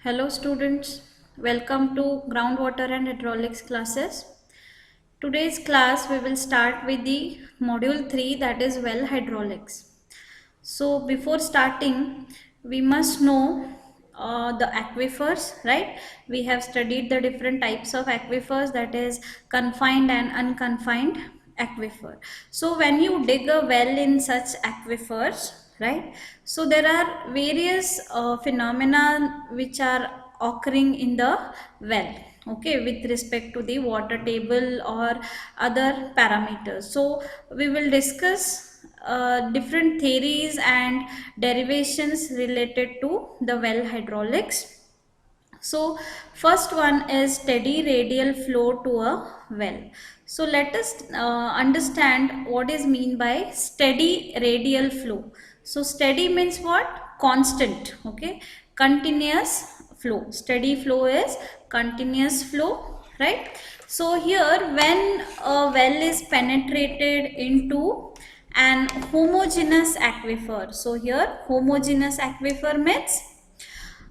Hello students, welcome to groundwater and hydraulics classes. Today's class we will start with the module 3, that is well hydraulics. So before starting we must know the aquifers, right? We have studied the different types of aquifers, that is confined and unconfined aquifer. So when you dig a well in such aquifers, right, so there are various phenomena which are occurring in the well, okay, with respect to the water table or other parameters. So we will discuss different theories and derivations related to the well hydraulics. So first one is steady radial flow to a well. So let us understand what is mean by steady radial flow. So steady means what? Constant, okay, continuous flow. Steady flow is continuous flow, right? So here when a well is penetrated into an homogeneous aquifer, so here homogeneous aquifer means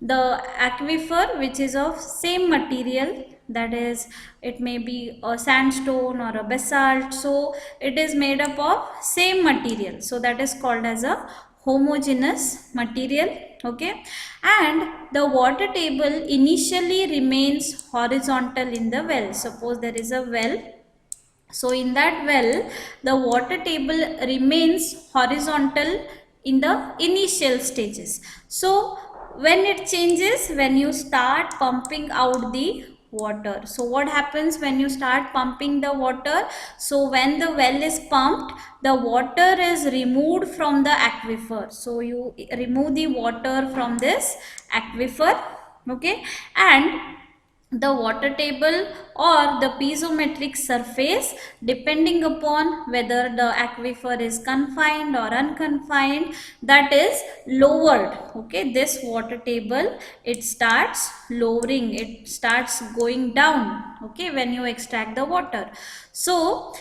the aquifer which is of same material, that is it may be a sandstone or a basalt, so it is made up of same material, so that is called as a homogeneous material, okay. And the water table initially remains horizontal in the well. Suppose there is a well, so in that well the water table remains horizontal in the initial stages. So when it changes, when you start pumping out the water, so what happens when you start pumping the water? So when the well is pumped, the water is removed from the aquifer. So you remove the water from this aquifer, okay, and the water table or the piezometric surface, depending upon whether the aquifer is confined or unconfined, that is lowered, okay. This water table, it starts lowering, it starts going down, okay, when you extract the water. So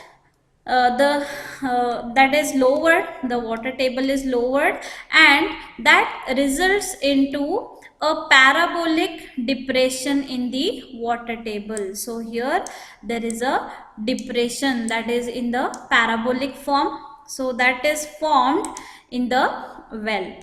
the that is lowered, the water table is lowered, and that results into a parabolic depression in the water table. So here there is a depression that is in the parabolic form, so that is formed in the well.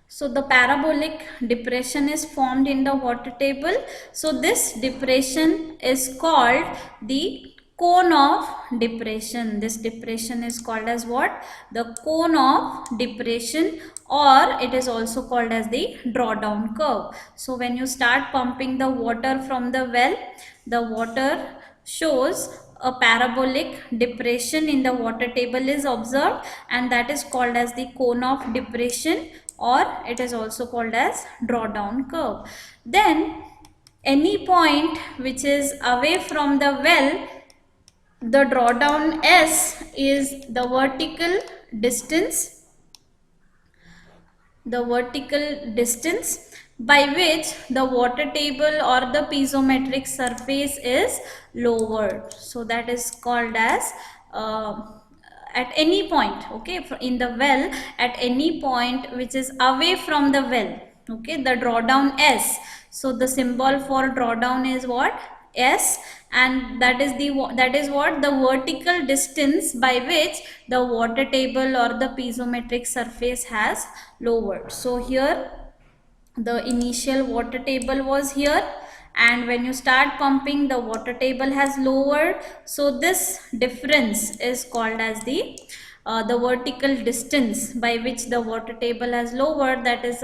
So the parabolic depression is formed in the water table. So this depression is called the cone of depression. This depression is called as what? The cone of depression, or it is also called as the drawdown curve. So when you start pumping the water from the well, the water shows a parabolic depression in the water table is observed, and that is called as the cone of depression, or it is also called as drawdown curve. Then any point which is away from the well, the drawdown S is the vertical distance, by which the water table or the piezometric surface is lowered. So that is called as at any point, okay, in the well, at any point which is away from the well, okay, the drawdown S. So the symbol for drawdown is what? S, and that is what the vertical distance by which the water table or the piezometric surface has lowered. So here the initial water table was here, and when you start pumping, the water table has lowered. So this difference is called as the vertical distance by which the water table has lowered, that is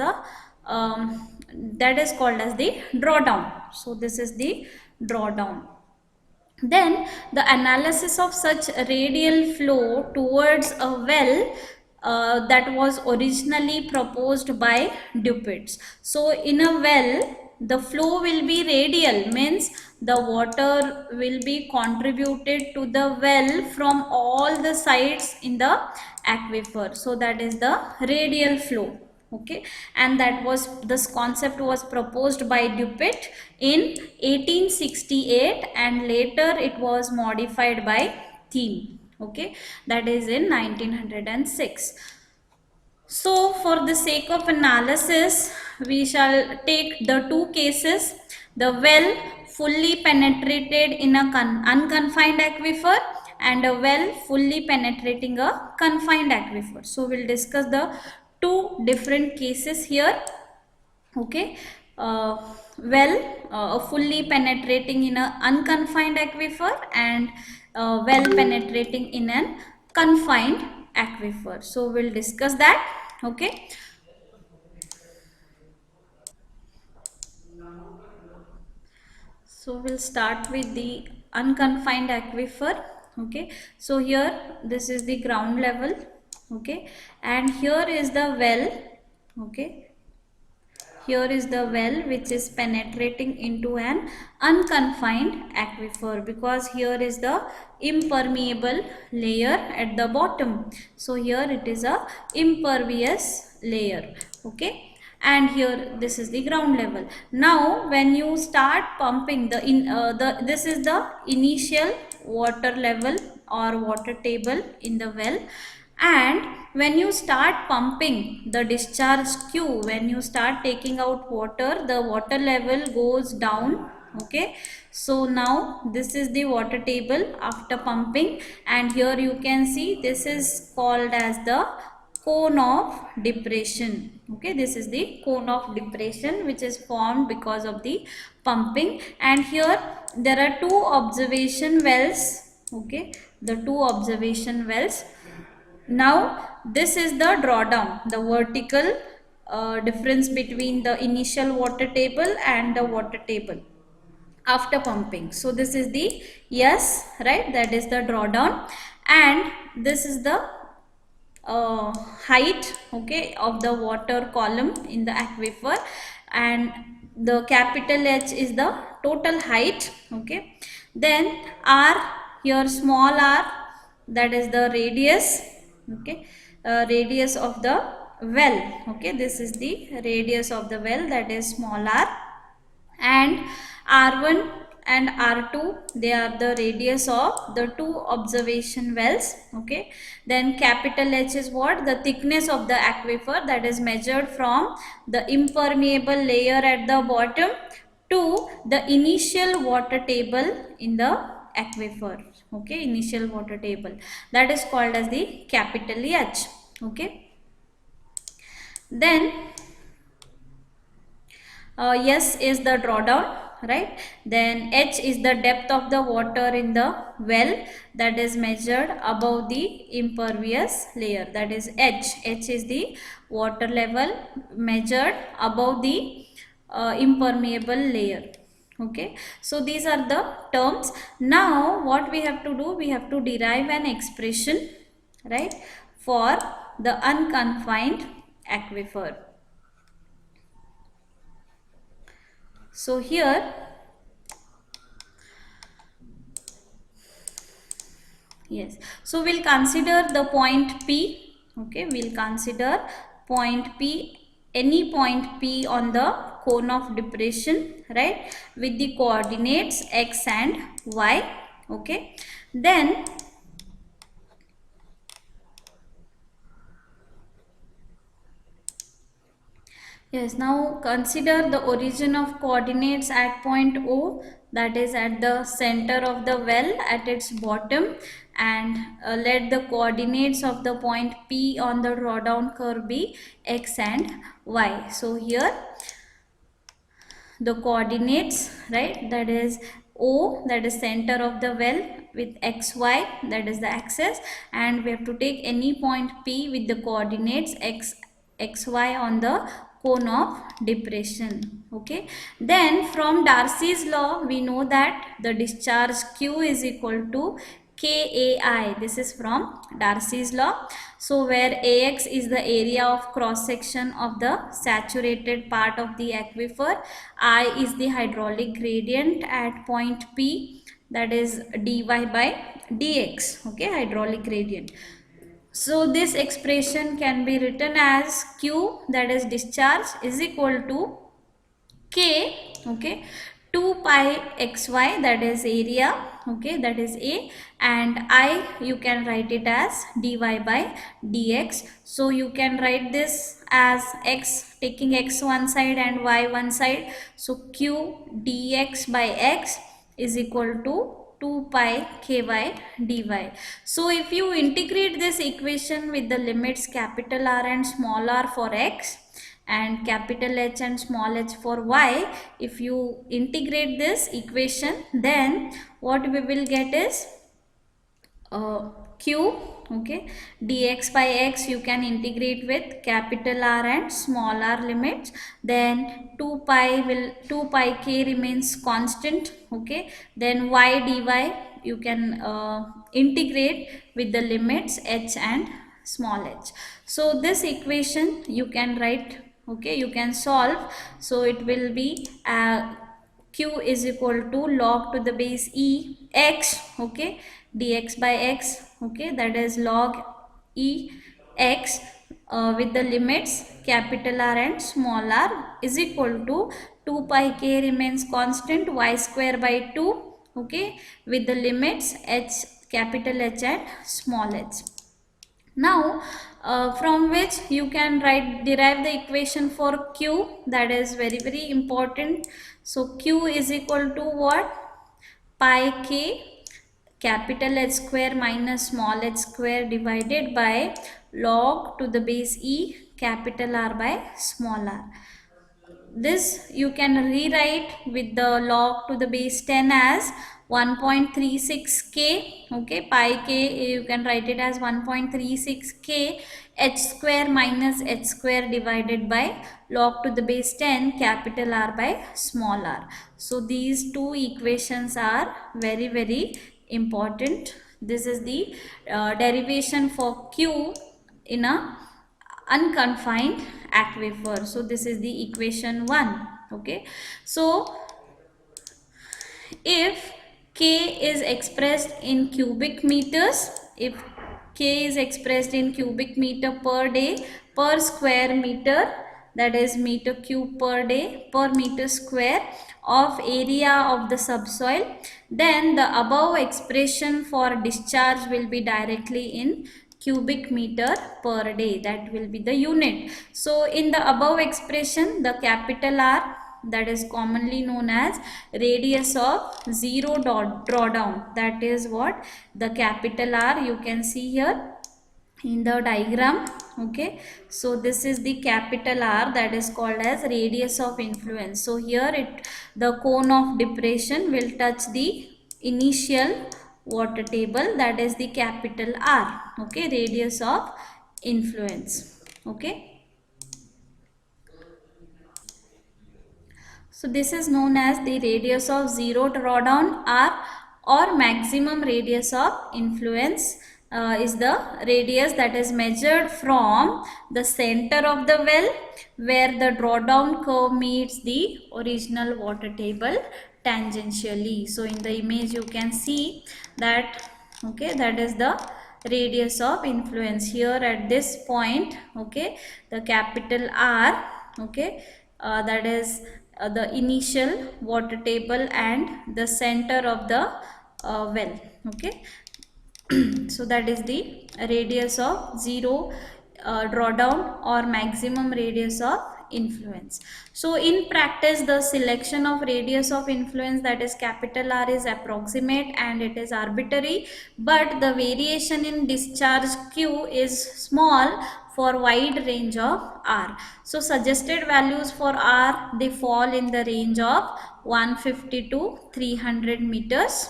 called as the drawdown. So this is the drawdown. Then the analysis of such radial flow towards a well that was originally proposed by Dupuit. So in a well, the flow will be radial, means the water will be contributed to the well from all the sides in the aquifer. So that is the radial flow, okay, and this concept was proposed by Dupuit in 1868, and later it was modified by Thiem, okay, that is in 1906. So for the sake of analysis, we shall take the two cases, the well fully penetrated in a unconfined aquifer and a well fully penetrating a confined aquifer. So we'll discuss the two different cases here. Okay. Well, fully penetrating in a unconfined aquifer and well penetrating in an confined aquifer. So we'll discuss that. Okay. So we'll start with the unconfined aquifer. Okay. So here this is the ground level. Okay. And here is the well. Okay. Here is the well which is penetrating into an unconfined aquifer, because here is the impermeable layer at the bottom. So here it is a impervious layer. Okay. And here this is the ground level. Now when you start pumping this is the initial water level or water table in the well, and when you start pumping the discharge Q, when you start taking out water, the water level goes down. Okay. So now this is the water table after pumping, and here you can see this is called as the cone of depression. Okay, this is the cone of depression which is formed because of the pumping. And here there are two observation wells. Okay, the two observation wells. Now this is the drawdown, the vertical difference between the initial water table and the water table after pumping. So this is the S, right, that is the drawdown, and this is the height, okay, of the water column in the aquifer, and the capital H is the total height. Okay. Then R, here small r, that is the radius. Okay. Radius of the well. Okay, this is the radius of the well, that is small r. And R1 and R2, they are the radius of the two observation wells. Okay. Then capital H is what? The thickness of the aquifer, that is measured from the impermeable layer at the bottom to the initial water table in the aquifer. Okay, initial water table, that is called as the capital H. Okay. Then S is the drawdown, right? Then H is the depth of the water in the well, that is measured above the impervious layer, that is H. H is the water level measured above the impermeable layer. Okay, so these are the terms. Now what we have to do, we have to derive an expression, right, for the unconfined aquifer. So here, yes, so we'll consider the point P. Okay, we'll consider point P, any point P on the cone of depression, right, with the coordinates x and y. Okay, then yes, now consider the origin of coordinates at point O, that is at the center of the well at its bottom, and let the coordinates of the point P on the drawdown curve be x and y. So here the coordinates, right, that is O, that is center of the well, with xy, that is the axis, and we have to take any point P with the coordinates xy on the cone of depression. Okay, then from Darcy's law we know that the discharge Q is equal to KAI. This is from Darcy's law. So where AX is the area of cross section of the saturated part of the aquifer, I is the hydraulic gradient at point P, that is dy by dx. Okay, hydraulic gradient. So this expression can be written as Q, that is discharge, is equal to K, okay, 2 pi xy, that is area, okay, that is A, and I you can write it as dy by dx. So you can write this as x, taking x one side and y one side, so q dx by x is equal to 2 pi ky dy. So if you integrate this equation with the limits capital R and small r for x and capital H and small h for y, if you integrate this equation, then what we will get is q, okay, dx by x you can integrate with capital R and small r limits, then 2 pi k remains constant, okay, then y dy you can integrate with the limits h and small h. So this equation you can write, okay, you can solve. So it will be q is equal to log to the base e x, okay, dx by x, okay, that is log e x with the limits capital R and small r is equal to 2 pi k remains constant, y square by 2, okay, with the limits h, capital H and small h. Now from which you can derive the equation for q, that is very important. So q is equal to what? Pi k capital H square minus small h square divided by log to the base e capital R by small r. This you can rewrite with the log to the base 10 as 1.36k, okay, pi k you can write it as 1.36k h square minus h square divided by log to the base 10 capital R by small r. So these two equations are very important. This is the derivation for q in a unconfined aquifer. So this is the equation 1, okay. So if k is expressed in cubic meters, if k is expressed in cubic meter per day per square meter, that is meter cube per day per meter square of area of the subsoil, then the above expression for discharge will be directly in cubic meter per day, that will be the unit. So in the above expression, the capital R, that is commonly known as radius of zero drawdown, that is what the capital R you can see here in the diagram, okay. So this is the capital R, that is called as radius of influence. So here the cone of depression will touch the initial water table, that is the capital R, okay, radius of influence, okay. So this is known as the radius of zero drawdown, or maximum radius of influence is the radius that is measured from the center of the well where the drawdown curve meets the original water table tangentially. So in the image you can see that, okay, that is the radius of influence here at this point, okay, the capital R, okay, that is the initial water table and the center of the well, okay. So that is the radius of zero drawdown or maximum radius of influence. So in practice, the selection of radius of influence, that is capital R, is approximate and it is arbitrary, but the variation in discharge Q is small for wide range of R. So suggested values for R, they fall in the range of 150 to 300 meters.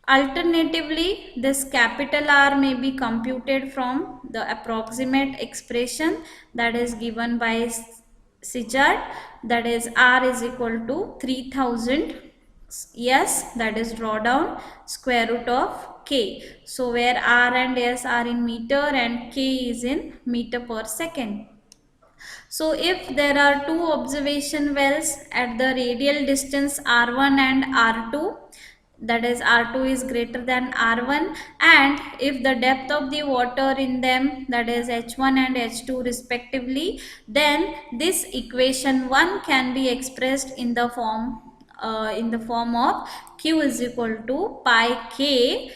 Alternatively, this capital R may be computed from the approximate expression that is given by Sichard, that is R is equal to 3000 S, that is drawdown, square root of K. So where R and S are in meter and K is in meter per second. So if there are two observation wells at the radial distance R1 and R2, that is R2 is greater than R1, and if the depth of the water in them, that is H1 and H2 respectively, then this equation 1 can be expressed in the form of Q is equal to pi k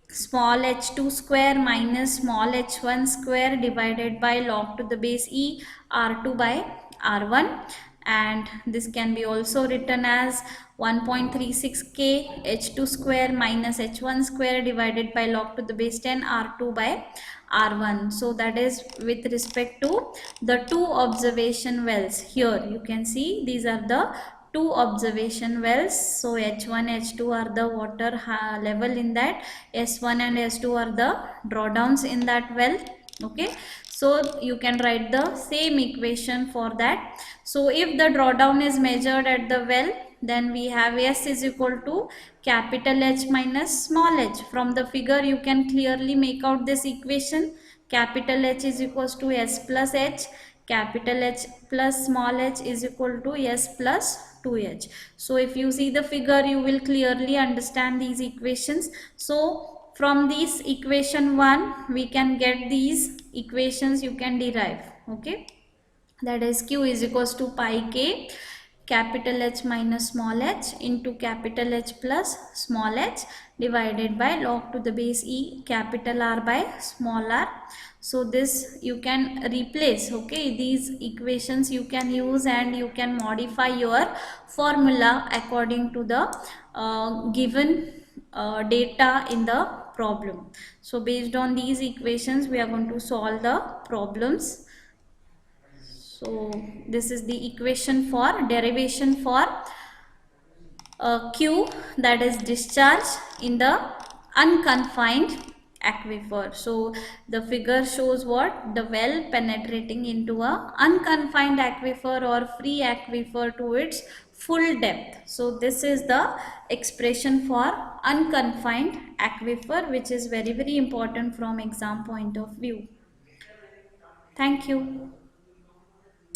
small h2 square minus small h1 square divided by log to the base e r2 by r1, and this can be also written as 1.36 k h2 square minus h1 square divided by log to the base 10 r2 by r1. So that is with respect to the two observation wells. Here you can see these are the two observation wells. So H1 H2 are the water level in that, S1 and S2 are the drawdowns in that well. Okay, so you can write the same equation for that. So if the drawdown is measured at the well, then we have S is equal to capital H minus small h. From the figure you can clearly make out this equation. Capital H is equals to S plus H, capital H plus small h is equal to S plus 2h. So if you see the figure, you will clearly understand these equations. So from this equation 1 we can get these equations you can derive. Okay, that is Q is equals to pi k capital H minus small h into capital H plus small h divided by log to the base e capital R by small r. So this you can replace. Okay, these equations you can use and you can modify your formula according to the given data in the problem. So based on these equations we are going to solve the problems. So this is the equation for derivation for Q, that is discharge in the unconfined aquifer. So the figure shows what? The well penetrating into a unconfined aquifer or free aquifer to its full depth. So this is the expression for unconfined aquifer, which is very important from exam point of view. Thank you.